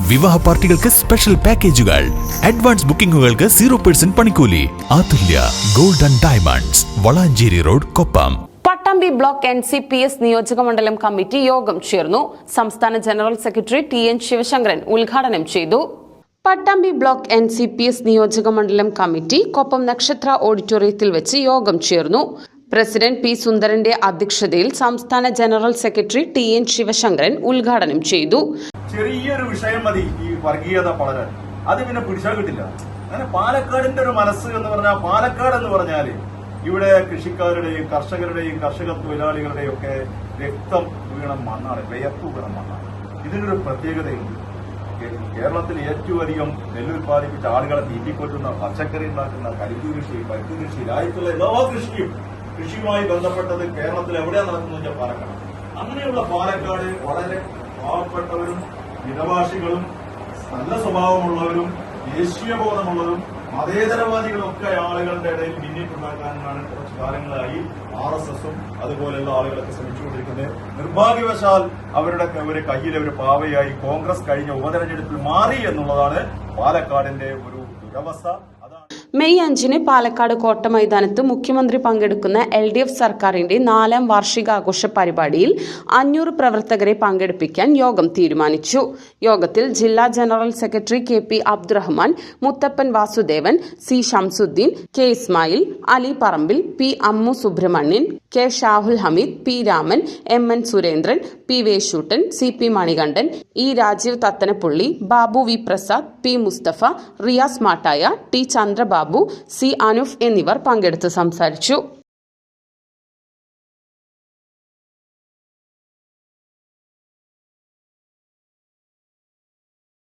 വിവാഹ പാർട്ടികൾക്ക് സ്പെഷ്യൽ പാക്കേജുകൾ, അഡ്വാൻസ് ബുക്കിംഗുകൾക്ക് 0% പണിക്കൂലി. Athulya gold and diamonds, Valanchery road, Koppam. Pattambi block NCPS നിയോജകമണ്ഡലം കമ്മിറ്റി യോഗം ചേർന്നു. സംസ്ഥാന ജനറൽ സെക്രട്ടറി TN ശിവശങ്കരൻ ഉദ്ഘാടനം ചെയ്തു. പട്ടാമ്പി ബ്ലോക്ക് NCPS നിയോജകമണ്ഡലം കമ്മിറ്റി കൊപ്പം നക്ഷത്ര ഓഡിറ്റോറിയത്തിൽ വെച്ച് യോഗം ചേർന്നു. President P. സുന്ദരന്റെ അധ്യക്ഷതയിൽ സംസ്ഥാന ജനറൽ സെക്രട്ടറി TN ശിവശങ്കരൻ ഉദ്ഘാടനം ചെയ്തു. ചെറിയൊരു വിഷയം മതി ഈ വർഗീയത വളരാൻ, അത് പിന്നെ പിടിച്ചാൽ കിട്ടില്ല. അങ്ങനെ പാലക്കാടിന്റെ ഒരു മനസ്സ് എന്ന് പറഞ്ഞാൽ, പാലക്കാട് എന്ന് പറഞ്ഞാല് ഇവിടെ കൃഷിക്കാരുടെയും കർഷകരുടെയും കർഷക തൊഴിലാളികളുടെയും ഒക്കെ രക്തം വീണ മണ്ണാണ്, വിയർപ്പ് വീണ മണ്ണാണ്. ഇതിനൊരു പ്രത്യേകതയുണ്ട്. കേരളത്തിൽ ഏറ്റവും അധികം നെല്ല് ഉത്പാദിപ്പിച്ച ആളുകളെ തീറ്റിക്കൊല്ലുന്ന, പച്ചക്കറി ഉണ്ടാക്കുന്ന കരിമ്പ് കൃഷി, പരുത്തി കൃഷി, രാജ്യത്തുള്ള എല്ലാ കൃഷിയുമായി ബന്ധപ്പെട്ടത് കേരളത്തിൽ എവിടെയാണ് നടക്കുന്നത്? പാലക്കാട്. അങ്ങനെയുള്ള പാലക്കാട് വളരെ പാവപ്പെട്ടവരും മിതഭാഷികളും നല്ല സ്വഭാവമുള്ളവരും ദേശീയബോധമുള്ളവരും മതേതരവാദികളൊക്കെ ആളുകളുടെ ഇടയിൽ ഭിന്നിപ്പുണ്ടാക്കാനാണ് കുറച്ചു കാലങ്ങളായി RSSും അതുപോലെയുള്ള ആളുകളൊക്കെ ശ്രമിച്ചുകൊണ്ടിരിക്കുന്നത്. നിർഭാഗ്യവശാൽ അവരുടെ ഒരു കയ്യിൽ ഒരു പാവയായി കോൺഗ്രസ് കഴിഞ്ഞ ഉപതെരഞ്ഞെടുപ്പിൽ മാറി എന്നുള്ളതാണ് പാലക്കാടിന്റെ ഒരു ദുരവസ്ഥ. മെയ് 5 പാലക്കാട് കോട്ട മൈതാനത്ത് മുഖ്യമന്ത്രി പങ്കെടുക്കുന്ന LDF സർക്കാരിന്റെ 4ാം വാർഷികാഘോഷ പരിപാടിയിൽ 500 പ്രവർത്തകരെ പങ്കെടുപ്പിക്കാൻ യോഗം തീരുമാനിച്ചു. യോഗത്തിൽ ജില്ലാ general secretary KP Abdurahman, Muthappan Vasudevan, C. Shamsuddin, K. Ismail, Ali Parambil, P. Ammu Subramanian, K. Shahul Hameed, P. Raman, MN Surendran, P. Veshoottan, CP Manikandan, E. Rajeev Thathanapulli, Babu V. Prasad, P. Mustafa, Riyas Mattaya, T. Chandrababu, C. Anoof എന്നിവർ പങ്കെടുത്ത് സംസാരിച്ചു.